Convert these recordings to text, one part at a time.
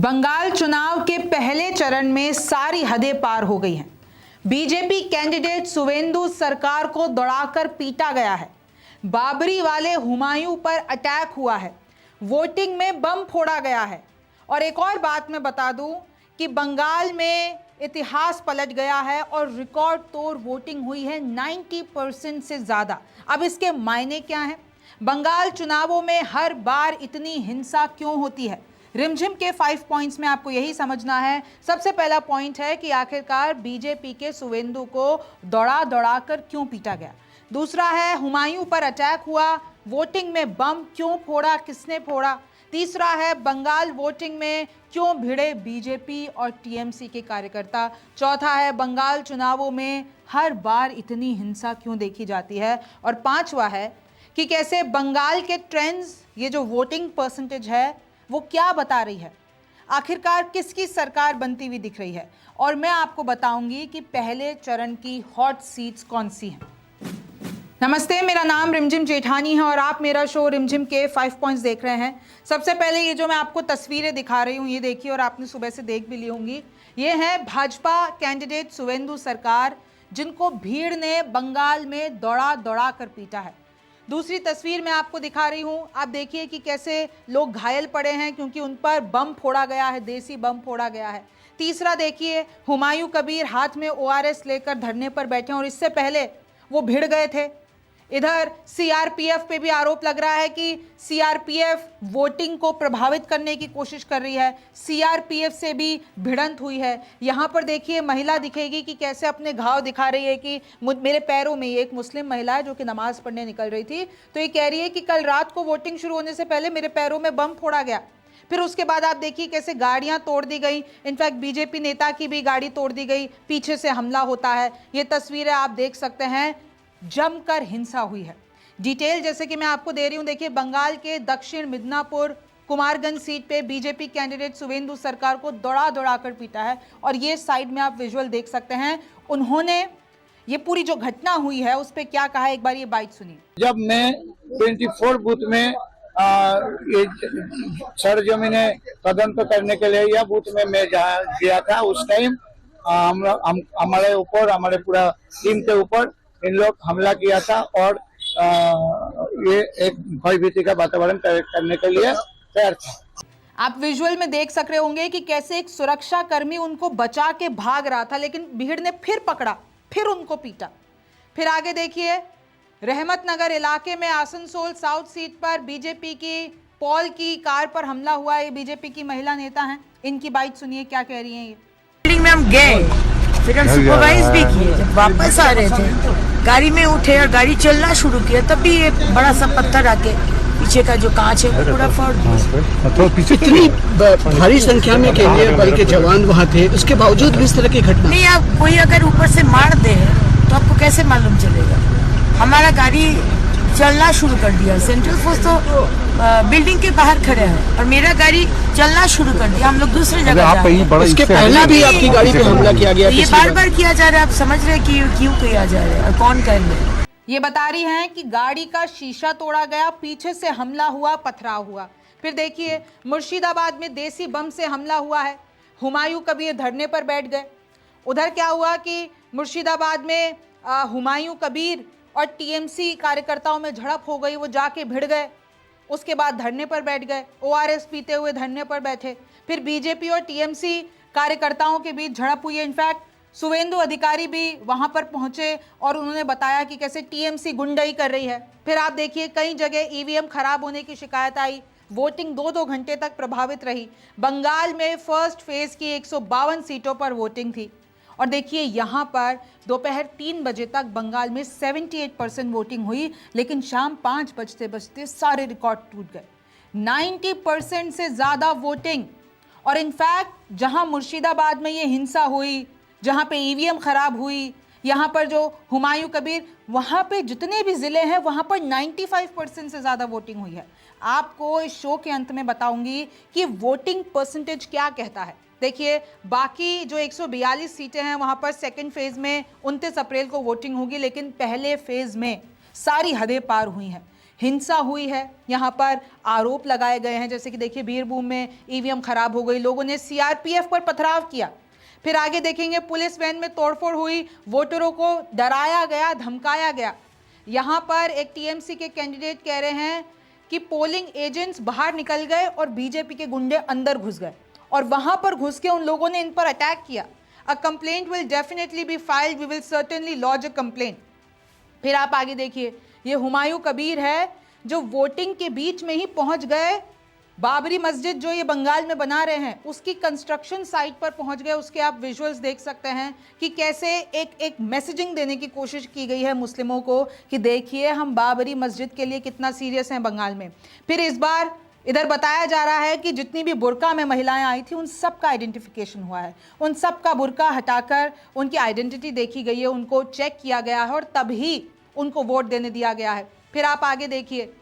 बंगाल चुनाव के पहले चरण में सारी हदें पार हो गई हैं। बीजेपी कैंडिडेट सुवेंदु सरकार को दौड़ाकर पीटा गया है। बाबरी वाले हुमायूं पर अटैक हुआ है। वोटिंग में बम फोड़ा गया है। और एक और बात मैं बता दूं कि बंगाल में इतिहास पलट गया है और रिकॉर्ड तोड़ वोटिंग हुई है 90% से ज़्यादा। अब इसके मायने क्या हैं? बंगाल चुनावों में हर बार इतनी हिंसा क्यों होती है? रिमझिम के 5 पॉइंट्स में आपको यही समझना है। सबसे पहला पॉइंट है कि आखिरकार बीजेपी के सुवेंदु को दौड़ा कर क्यों पीटा गया। दूसरा है हुमायूं पर अटैक हुआ, वोटिंग में बम क्यों फोड़ा, किसने फोड़ा। तीसरा है बंगाल वोटिंग में क्यों भिड़े बीजेपी और टीएमसी के कार्यकर्ता। चौथा है बंगाल चुनावों में हर बार इतनी हिंसा क्यों देखी जाती है। और पांचवा है कि कैसे बंगाल के ट्रेंड्स, ये जो वोटिंग परसेंटेज है वो क्या बता रही है, आखिरकार किसकी सरकार बनती हुई दिख रही है। और मैं आपको बताऊंगी कि पहले चरण की हॉट सीट्स कौन सी हैं। नमस्ते, मेरा नाम रिमझिम जेठानी है और आप मेरा शो रिमझिम के 5 पॉइंट्स देख रहे हैं। सबसे पहले ये जो मैं आपको तस्वीरें दिखा रही हूँ ये देखिए, और आपने सुबह से देख भी ली होंगी। ये है भाजपा कैंडिडेट सुवेंदु सरकार, जिनको भीड़ ने बंगाल में दौड़ा कर पीटा है। दूसरी तस्वीर मैं आपको दिखा रही हूँ, आप देखिए कि कैसे लोग घायल पड़े हैं क्योंकि उन पर बम फोड़ा गया है, देसी बम फोड़ा गया है। तीसरा देखिए, हुमायूं कबीर हाथ में ORS लेकर धरने पर बैठे हैं और इससे पहले वो भिड़ गए थे। इधर सीआरपीएफ पे भी आरोप लग रहा है कि सीआरपीएफ वोटिंग को प्रभावित करने की कोशिश कर रही है। सीआरपीएफ से भी भिड़ंत हुई है। यहाँ पर देखिए महिला दिखेगी कि कैसे अपने घाव दिखा रही है कि मेरे पैरों में, ये एक मुस्लिम महिला है जो कि नमाज पढ़ने निकल रही थी, तो ये कह रही है कि कल रात को वोटिंग शुरू होने से पहले मेरे पैरों में बम फोड़ा गया। फिर उसके बाद आप देखिए कैसे गाड़ियां तोड़ दी गई। इनफैक्ट बीजेपी नेता की भी गाड़ी तोड़ दी गई, पीछे से हमला होता है। ये तस्वीरें आप देख सकते हैं, जमकर हिंसा हुई है। डिटेल जैसे कि मैं आपको दे रही हूं, देखिए बंगाल के दक्षिण मिदनापुर कुमारगंज सीट पे बीजेपी कैंडिडेट सुवेंदु सरकार को दौड़ा कर पीटा है। और ये साइड में आप विजुअल देख सकते हैं, उन्होंने ये पूरी जो घटना हुई है उस पर क्या कहा, एक बार ये बाइट सुनिए। जब मैं 24 बूथ में ये सरजमीने तदंत करने के लिए यह बूथ में मैं जहाँ गया था, उस टाइम हमारे ऊपर, हमारे पूरा टीम के ऊपर इन लोग हमला किया था और ये एक भयभीति का वातावरण करने के लिए तैयार था। आप विजुअल में देख सक रहे होंगे कि कैसे एक सुरक्षा कर्मी उनको बचा के भाग रहा था, लेकिन भीड़ ने फिर पकड़ा, फिर उनको पीटा। फिर आगे देखिए, रहमत नगर इलाके में आसनसोल साउथ सीट पर बीजेपी की पॉल की कार पर हमला हुआ। ये बीजेपी की महिला नेता हैं, इनकी बाइट सुनिए क्या कह रही हैं ये। बिल्डिंग में हम गए, फिर हम सुपरवाइज भी किए। जब वापस आ रहे थे गाड़ी में उठे और गाड़ी चलना शुरू किया, तब भी ये बड़ा सा पत्थर आके पीछे का जो कांच है वो पूरा फोड़ दिया। तो पीछे इतनी भारी संख्या में केंद्रीय बल के जवान वहाँ थे, उसके बावजूद भी इस तरह की घटना नहीं। आप कोई अगर ऊपर से मार दे तो आपको कैसे मालूम चलेगा। हमारा गाड़ी चलना शुरू कर दिया, सेंट्रल फोर्स तो बिल्डिंग के बाहर खड़े हैं और मेरा गाड़ी चलना शुरू कर दिया। हम लोग दूसरे जगह जा रहे हैं। इसके पहले भी आपकी गाड़ी पे हमला किया गया, ये बार किया जा रहा है। आप समझ रहे हैं कि क्यों किया जा रहा है और कौन कर रहे हैं। ये बता रही हैं कि गाड़ी का शीशा तोड़ा गया, पीछे से हमला हुआ, पथराव हुआ। फिर देखिए मुर्शिदाबाद में देसी बम से हमला हुआ है, हुमायूं कबीर धरने पर बैठ गए। उधर क्या हुआ कि मुर्शिदाबाद में हुमायूं कबीर और टीएमसी कार्यकर्ताओं में झड़प हो गई, वो जाके भिड़ गए, उसके बाद धरने पर बैठ गए, ORS पीते हुए धरने पर बैठे। फिर बीजेपी और टीएमसी कार्यकर्ताओं के बीच झड़प हुई है। इनफैक्ट सुवेंदु अधिकारी भी वहां पर पहुंचे और उन्होंने बताया कि कैसे टीएमसी गुंडाई कर रही है। फिर आप देखिए कई जगह ईवीएम खराब होने की शिकायत आई, वोटिंग 2-2 घंटे तक प्रभावित रही। बंगाल में फर्स्ट फेज की 152 सीटों पर वोटिंग थी। और देखिए यहाँ पर दोपहर 3 बजे तक बंगाल में 78% वोटिंग हुई, लेकिन शाम 5 बजते सारे रिकॉर्ड टूट गए। 90% से ज़्यादा वोटिंग। और इनफैक्ट जहाँ मुर्शिदाबाद में ये हिंसा हुई, जहाँ पे ईवीएम खराब हुई, यहाँ पर जो हुमायूं कबीर, वहाँ पे जितने भी ज़िले हैं वहाँ पर 95% से ज़्यादा वोटिंग हुई है। आपको इस शो के अंत में बताऊंगी कि वोटिंग परसेंटेज क्या कहता है। देखिए बाकी जो 142 सीटें हैं वहाँ पर सेकेंड फेज में 29 अप्रैल को वोटिंग होगी, लेकिन पहले फेज में सारी हदें पार हुई हैं। हिंसा हुई है, यहाँ पर आरोप लगाए गए हैं, जैसे कि देखिए बीरभूम में ईवीएम खराब हो गई, लोगों ने सीआरपीएफ पर पथराव किया। फिर आगे देखेंगे पुलिस वैन में तोड़फोड़ हुई, वोटरों को डराया गया, धमकाया गया। यहाँ पर एक टीएमसी के कैंडिडेट कह रहे हैं कि पोलिंग एजेंट्स बाहर निकल गए और बीजेपी के गुंडे अंदर घुस गए और वहां पर घुस के उन लोगों ने इन पर अटैक किया। A complaint will definitely be filed, we will certainly launch a complaint. फिर आप आगे देखिए, ये हुमायूं कबीर है जो वोटिंग के बीच में ही पहुंच गए। बाबरी मस्जिद जो ये बंगाल में बना रहे हैं उसकी कंस्ट्रक्शन साइट पर पहुंच गए। उसके आप विजुअल्स देख सकते हैं कि कैसे एक मैसेजिंग देने की कोशिश की गई है मुस्लिमों को कि देखिए हम बाबरी मस्जिद के लिए कितना सीरियस हैं बंगाल में। फिर इस बार इधर बताया जा रहा है कि जितनी भी बुर्का में महिलाएं आई थी उन सब का आइडेंटिफिकेशन हुआ है, उन सब का बुर्का हटाकर उनकी आइडेंटिटी देखी गई है, उनको चेक किया गया है और तभी उनको वोट देने दिया गया है। फिर आप आगे देखिए,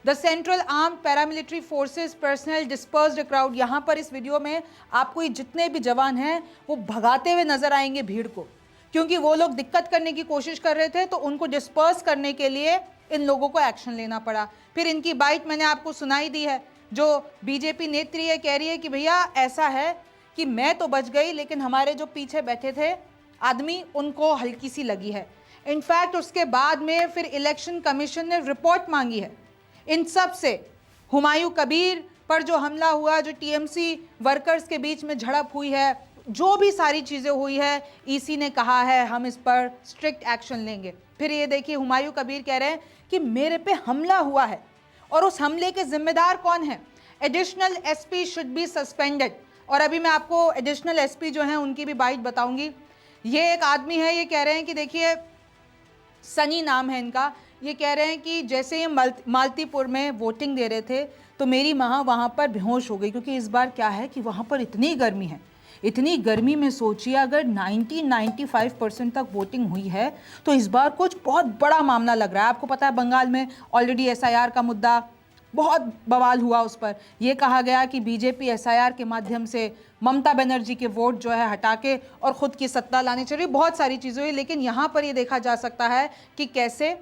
the central armed paramilitary forces personal dispersed crowd. यहाँ पर इस वीडियो में आपको ये जितने भी जवान हैं वो भगाते हुए नजर आएंगे भीड़ को, क्योंकि वो लोग दिक्कत करने की कोशिश कर रहे थे तो उनको डिस्पर्स करने के लिए इन लोगों को एक्शन लेना पड़ा। फिर इनकी बाइट मैंने आपको सुनाई दी है, जो बीजेपी नेत्री है कह रही है कि भैया ऐसा है कि मैं तो बच गई लेकिन हमारे जो पीछे बैठे थे आदमी उनको हल्की सी लगी है। इनफैक्ट उसके बाद में फिर इलेक्शन कमीशन ने रिपोर्ट मांगी है इन सब से। हुमायूं कबीर पर जो हमला हुआ, जो टीएमसी वर्कर्स के बीच में झड़प हुई है, जो भी सारी चीज़ें हुई है, ईसी ने कहा है हम इस पर स्ट्रिक्ट एक्शन लेंगे। फिर ये देखिए हुमायूं कबीर कह रहे हैं कि मेरे पे हमला हुआ है और उस हमले के जिम्मेदार कौन है, additional SP should be suspended. और अभी मैं आपको एडिशनल एसपी जो हैं उनकी भी बाइट बताऊंगी। ये एक आदमी है, ये कह रहे हैं कि देखिए सनी नाम है इनका, ये कह रहे हैं कि जैसे ये मालतीपुर में वोटिंग दे रहे थे तो मेरी माँ वहाँ पर बेहोश हो गई, क्योंकि इस बार क्या है कि वहाँ पर इतनी गर्मी है, इतनी गर्मी में सोचिए अगर 90-95% तक वोटिंग हुई है तो इस बार कुछ बहुत बड़ा मामला लग रहा है। आपको पता है बंगाल में ऑलरेडी एसआईआर का मुद्दा बहुत बवाल हुआ, उस पर यह कहा गया कि बीजेपी एसआईआर के माध्यम से ममता बनर्जी के वोट जो है हटा के और ख़ुद की सत्ता लानी चाहिए। बहुत सारी चीज़ें हुई, लेकिन यहाँ पर ये देखा जा सकता है कि कैसे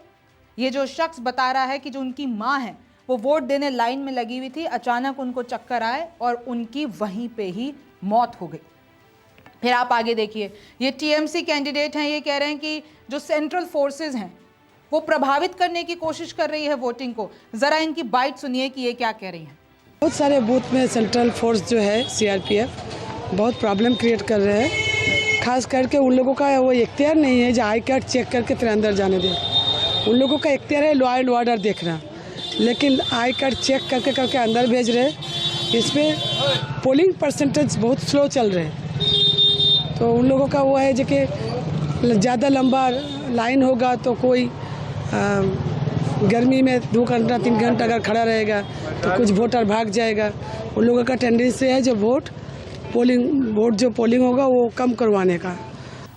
ये जो शख्स बता रहा है कि जो उनकी माँ है वो वोट देने लाइन में लगी हुई थी, अचानक उनको चक्कर आए और उनकी वहीं पे ही मौत हो गई। फिर आप आगे देखिए, ये टीएमसी कैंडिडेट हैं, ये कह रहे हैं कि जो सेंट्रल फोर्सेस हैं वो प्रभावित करने की कोशिश कर रही है वोटिंग को। ज़रा इनकी बाइट सुनिए कि ये क्या कह रही हैं। बहुत सारे बूथ में सेंट्रल फोर्स जो है सीआरपीएफ बहुत प्रॉब्लम क्रिएट कर रहे हैं। खास करके उन लोगों का वो इख्तियार नहीं है जो आई कार्ड चेक करके फिर अंदर जाने दें। उन लोगों का इख्तियार है लॉ एंड ऑर्डर देखना, लेकिन आई कार्ड चेक करके अंदर भेज रहे। इसमें पोलिंग परसेंटेज बहुत स्लो चल रहे हैं। तो उन लोगों का वो है जो कि ज़्यादा लंबा लाइन होगा तो कोई गर्मी में 2 घंटा 3 घंटा अगर खड़ा रहेगा तो कुछ वोटर भाग जाएगा। उन लोगों का टेंडेंसी है जो वोट जो पोलिंग होगा वो कम करवाने का।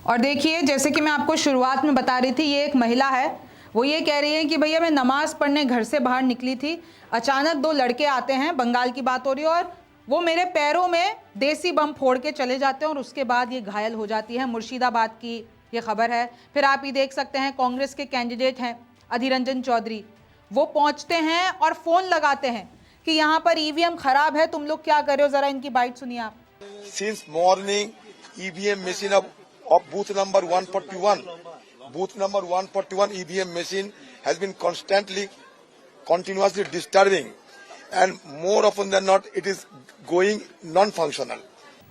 और देखिए जैसे कि मैं आपको शुरुआत में बता रही थी, ये एक महिला है, वो ये कह रही है कि भैया मैं नमाज़ पढ़ने घर से बाहर निकली थी, अचानक 2 लड़के आते हैं, बंगाल की बात हो रही है, और वो मेरे पैरों में देसी बम फोड़ के चले जाते हैं और उसके बाद ये घायल हो जाती है। मुर्शिदाबाद की ये खबर है। फिर आप ये देख सकते हैं कांग्रेस के कैंडिडेट हैं अधीर रंजन चौधरी, वो पहुंचते हैं और फ़ोन लगाते हैं कि यहाँ पर ईवीएम खराब है, तुम लोग क्या कर रहे हो। ज़रा इनकी बाइट सुनिए आप। Since morning, EVM machine of booth number 141 EVM machine has been continuously disturbing, and more often than not, it is going non-functional.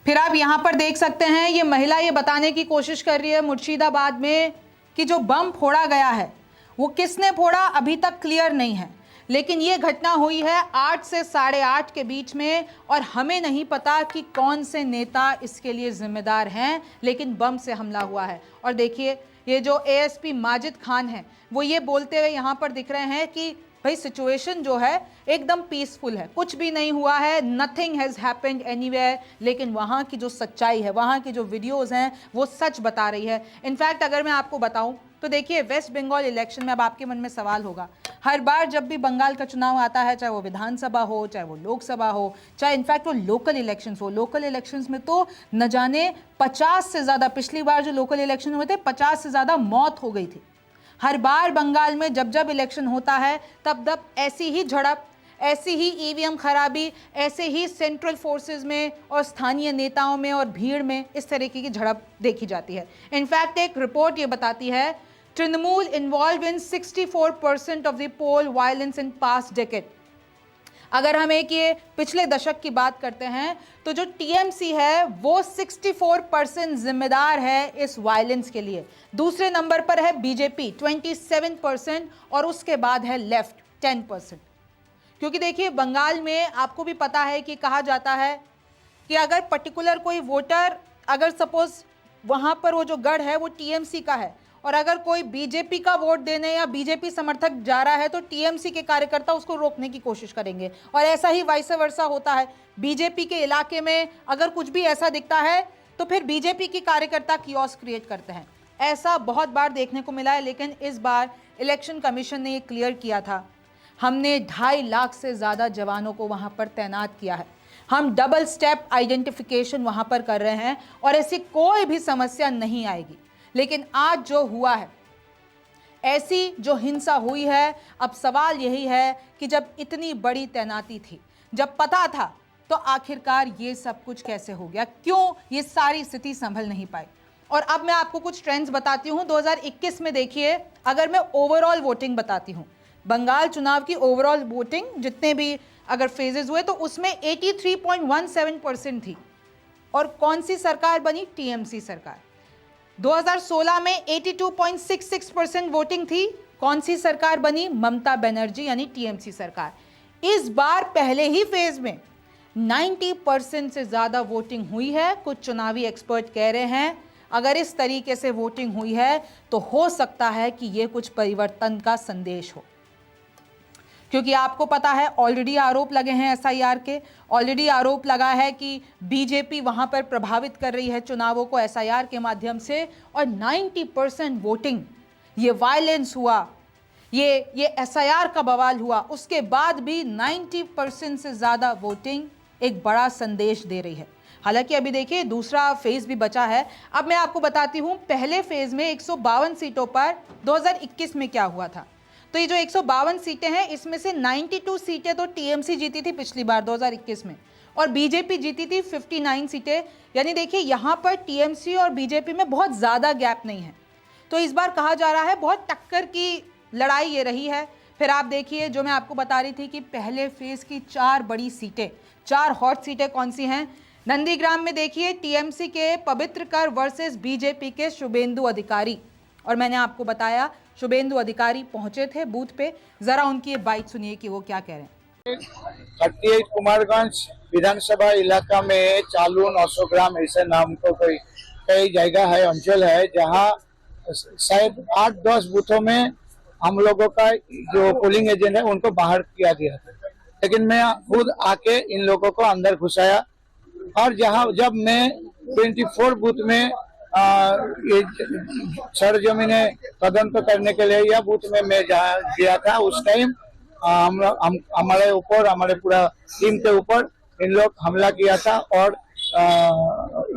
फिर आप यहाँ पर देख सकते हैं ये महिला ये बताने की कोशिश कर रही है मुर्शिदाबाद में कि जो बम फोड़ा गया है वो किसने फोड़ा अभी तक क्लियर नहीं है, लेकिन ये घटना हुई है 8 से 8:30 के बीच में और हमें नहीं पता कि कौन से नेता इसके लिए जिम्मेदार हैं, लेकिन बम से हमला हुआ है। और देखिए ये जो एएसपी माजिद खान हैं वो ये बोलते हुए यहाँ पर दिख रहे हैं कि भाई सिचुएशन जो है एकदम पीसफुल है, कुछ भी नहीं हुआ है, नथिंग हैज़ हैपेंड एनीवेयर। लेकिन वहाँ की जो सच्चाई है, वहाँ की जो वीडियोज़ हैं वो सच बता रही है। इनफैक्ट अगर मैं आपको बताऊँ तो देखिए वेस्ट बंगाल इलेक्शन में अब आपके मन में सवाल होगा, हर बार जब भी बंगाल का चुनाव आता है, चाहे वो विधानसभा हो, चाहे वो लोकसभा हो, चाहे इनफैक्ट वो लोकल इलेक्शंस हो, लोकल इलेक्शंस में तो न जाने 50 से ज़्यादा, पिछली बार जो लोकल इलेक्शन हुए थे 50 से ज़्यादा मौत हो गई थी। हर बार बंगाल में जब जब इलेक्शन होता है तब तब ऐसी ही झड़प, ऐसी ही ईवीएम खराबी, ऐसे ही सेंट्रल फोर्सेस में और स्थानीय नेताओं में और भीड़ में इस तरीके की झड़प देखी जाती है। इनफैक्ट एक रिपोर्ट ये बताती है Trinamool involve in 64% of the poll violence in past decade. अगर हम एक ये पिछले दशक की बात करते हैं तो जो टीएमसी है वो 64% जिम्मेदार है इस वायलेंस के लिए। दूसरे नंबर पर है बीजेपी 27% और उसके बाद है लेफ्ट 10%। क्योंकि देखिए बंगाल में आपको भी पता है कि कहा जाता है कि अगर पर्टिकुलर कोई वोटर, अगर सपोज वहाँ पर वो जो गढ़ है वो टीएमसी का है और अगर कोई बीजेपी का वोट देने या बीजेपी समर्थक जा रहा है तो टीएमसी के कार्यकर्ता उसको रोकने की कोशिश करेंगे और ऐसा ही वाइस वर्सा होता है। बीजेपी के इलाके में अगर कुछ भी ऐसा दिखता है तो फिर बीजेपी के कार्यकर्ता कियोस्क क्रिएट करते हैं। ऐसा बहुत बार देखने को मिला है, लेकिन इस बार इलेक्शन कमीशन ने ये क्लियर किया था, हमने 2.5 लाख से ज़्यादा जवानों को वहाँ पर तैनात किया है, हम डबल स्टेप आइडेंटिफिकेशन वहाँ पर कर रहे हैं और ऐसी कोई भी समस्या नहीं आएगी। लेकिन आज जो हुआ है, ऐसी जो हिंसा हुई है, अब सवाल यही है कि जब इतनी बड़ी तैनाती थी, जब पता था, तो आखिरकार ये सब कुछ कैसे हो गया, क्यों ये सारी स्थिति संभल नहीं पाई। और अब मैं आपको कुछ ट्रेंड्स बताती हूँ 2021 में। देखिए, अगर मैं ओवरऑल वोटिंग बताती हूँ, बंगाल चुनाव की ओवरऑल वोटिंग जितने भी अगर फेजेस हुए तो उसमें 83.17% थी। और कौन सी सरकार बनी? टीएमसी सरकार। 2016 में 82.66% वोटिंग थी, कौन सी सरकार बनी? ममता बनर्जी यानी टीएमसी सरकार। इस बार पहले ही फेज में 90% से ज़्यादा वोटिंग हुई है। कुछ चुनावी एक्सपर्ट कह रहे हैं अगर इस तरीके से वोटिंग हुई है तो हो सकता है कि ये कुछ परिवर्तन का संदेश हो, क्योंकि आपको पता है ऑलरेडी आरोप लगे हैं एसआईआर के, ऑलरेडी आरोप लगा है कि बीजेपी वहां पर प्रभावित कर रही है चुनावों को एसआईआर के माध्यम से। और 90% वोटिंग, ये वायलेंस हुआ, ये एसआईआर का बवाल हुआ, उसके बाद भी 90% से ज़्यादा वोटिंग एक बड़ा संदेश दे रही है। हालांकि अभी देखिए दूसरा फेज भी बचा है। अब मैं आपको बताती हूँ पहले फेज में 152 सीटों पर 2021 में क्या हुआ था। तो ये जो 152 सीटें हैं इसमें से 92 सीटें तो टीएमसी जीती थी पिछली बार 2021 में और बीजेपी जीती थी 59 सीटें। यानी देखिए यहाँ पर टीएमसी और बीजेपी में बहुत ज़्यादा गैप नहीं है। तो इस बार कहा जा रहा है बहुत टक्कर की लड़ाई ये रही है। फिर आप देखिए जो मैं आपको बता रही थी कि पहले फेज की 4 बड़ी सीटें, 4 हॉट सीटें कौन सी हैं। नंदीग्राम में देखिए टीएमसी के पवित्र कर वर्सेस बीजेपी के शुभेंदु अधिकारी, और मैंने आपको बताया शुभेंदु अधिकारी पहुंचे थे बूथ पे। जरा उनकी बाइट सुनिए कि वो क्या कह रहे हैं। 38 कुमारगंज विधानसभा इलाका में चालू 900 ग्राम ऐसे नाम को कोई कई जगह है, अंचल है, जहाँ शायद 8-10 बूथों में हम लोगों का जो पोलिंग एजेंट है उनको बाहर किया गया था, लेकिन मैं खुद आके इन लोगों को अंदर घुसाया। और जब मैं 24 बूथ में ये सरजमीने तदंत करने के लिए या बूथ में मैं जहाँ गया था, उस टाइम हमारे ऊपर, हमारे पूरा टीम के ऊपर इन लोग हमला किया था और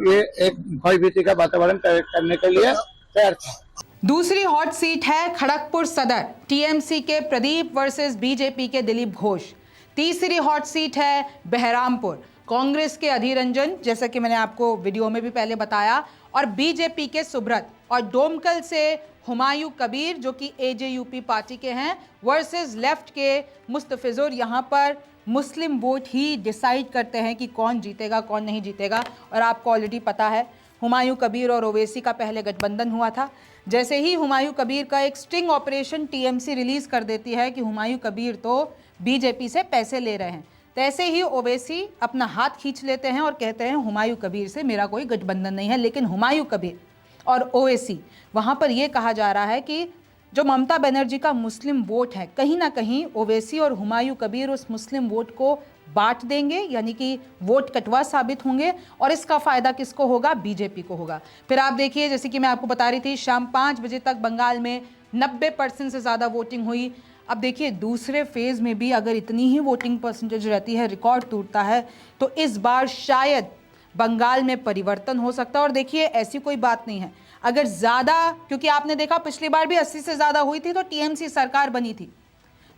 ये एक भयभीति का वातावरण करने के लिए तैयार था। दूसरी हॉट सीट है खड़गपुर सदर, टीएमसी के प्रदीप वर्सेस बीजेपी के दिलीप घोष। तीसरी हॉट सीट है बहरामपुर, कांग्रेस के अधीर रंजन, जैसा कि मैंने आपको वीडियो में भी पहले बताया, और बीजेपी के सुब्रत। और डोमकल से हुमायूं कबीर जो कि एजेयूपी पार्टी के हैं वर्सेस लेफ्ट के मुस्तफिजुर। यहाँ पर मुस्लिम वोट ही डिसाइड करते हैं कि कौन जीतेगा कौन नहीं जीतेगा। और आपको ऑलरेडी पता है हुमायूं कबीर और ओवैसी का पहले गठबंधन हुआ था। जैसे ही हुमायूं कबीर का एक स्टिंग ऑपरेशन टीएमसी रिलीज कर देती है कि हुमायूं कबीर तो बीजेपी से पैसे ले रहे हैं, तैसे ही ओवैसी अपना हाथ खींच लेते हैं और कहते हैं हुमायूं कबीर से मेरा कोई गठबंधन नहीं है। लेकिन हुमायूं कबीर और ओवैसी, वहाँ पर यह कहा जा रहा है कि जो ममता बनर्जी का मुस्लिम वोट है, कहीं ना कहीं ओवैसी और हुमायूं कबीर उस मुस्लिम वोट को बांट देंगे, यानी कि वोट कटवा साबित होंगे। और इसका फायदा किसको होगा? बीजेपी को होगा। फिर आप देखिए, जैसे कि मैं आपको बता रही थी, शाम 5 बजे तक बंगाल में 90% से ज़्यादा वोटिंग हुई। अब देखिए दूसरे फेज़ में भी अगर इतनी ही वोटिंग परसेंटेज रहती है, रिकॉर्ड टूटता है, तो इस बार शायद बंगाल में परिवर्तन हो सकता है। और देखिए ऐसी कोई बात नहीं है, अगर ज़्यादा, क्योंकि आपने देखा पिछली बार भी 80 से ज़्यादा हुई थी तो टीएमसी सरकार बनी थी,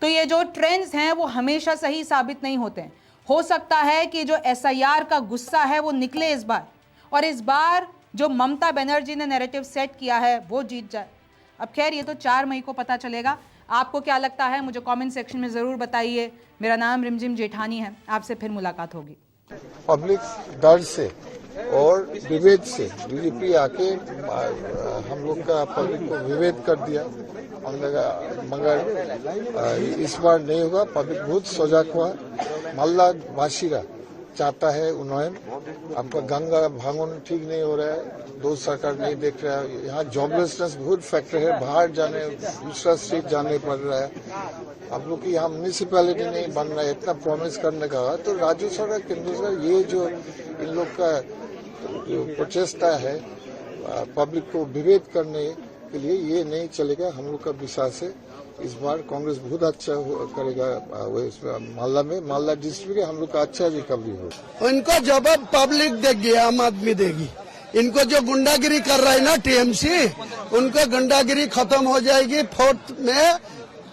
तो ये जो ट्रेंड्स हैं वो हमेशा सही साबित नहीं होते हैं। हो सकता है कि जो एसआईआर का गुस्सा है वो निकले इस बार, और इस बार जो ममता बनर्जी ने नैरेटिव सेट किया है वो जीत जाए। अब खैर ये तो 4 मई को पता चलेगा। आपको क्या लगता है मुझे कमेंट सेक्शन में ज़रूर बताइए। मेरा नाम रिमझिम जेठानी है, आपसे फिर मुलाकात होगी। पब्लिक डर से और विभेद से बीजेपी आके हम लोग का पब्लिक को विभेद कर दिया, मगर इस बार नहीं होगा। पब्लिक बहुत सजग हुआ। मालदा वासीरा चाहता है उन्नयन। आपका गंगा भांगन ठीक नहीं हो रहा है, दो सरकार नहीं देख रहा है। यहाँ जॉबलेसनेस बहुत फैक्टर है, बाहर जाने दूसरा स्टेट जाने पड़ रहा है। आप लोग की यहाँ म्यूनिसिपैलिटी नहीं बन रहा है, इतना प्रॉमिस करने का। तो राज्य सरकार केंद्र सरकार ये जो इन लोग का जो प्रचेष्टा है पब्लिक को विभेद करने के लिए, ये नहीं चलेगा। हम लोग का विश्वास है इस बार कांग्रेस बहुत अच्छा करेगा। मालदा डिस्ट्रिक्ट हम लोग का अच्छा रिकवरी हो। इनको जवाब पब्लिक देगी, आम आदमी देगी। इनको जो गुंडागिरी कर रहा है ना टीएमसी, उनको गुंडागिरी खत्म हो जाएगी 4 मई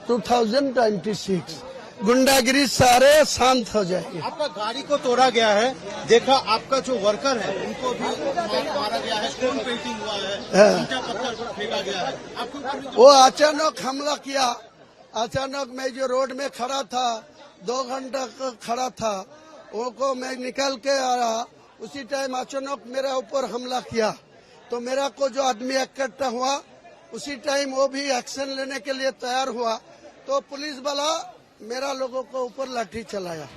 2026। गुंडागिरी सारे शांत हो जाएगी। आपका गाड़ी को तोड़ा गया है, देखा आपका जो वर्कर है उनको भी मारा गया है, स्टोन पेंटिंग हुआ है, ईंटा पत्थर फेंका गया है। आपको वो अचानक हमला किया। अचानक मैं जो रोड में खड़ा था, 2 घंटा खड़ा था, वो को मैं निकल के आ रहा, उसी टाइम अचानक मेरे ऊपर हमला किया। तो मेरा को जो आदमी इकट्ठा हुआ, उसी टाइम वो भी एक्शन लेने के लिए तैयार हुआ। तो पुलिस वाला मेरा लोगों को ऊपर लाठी चलाया।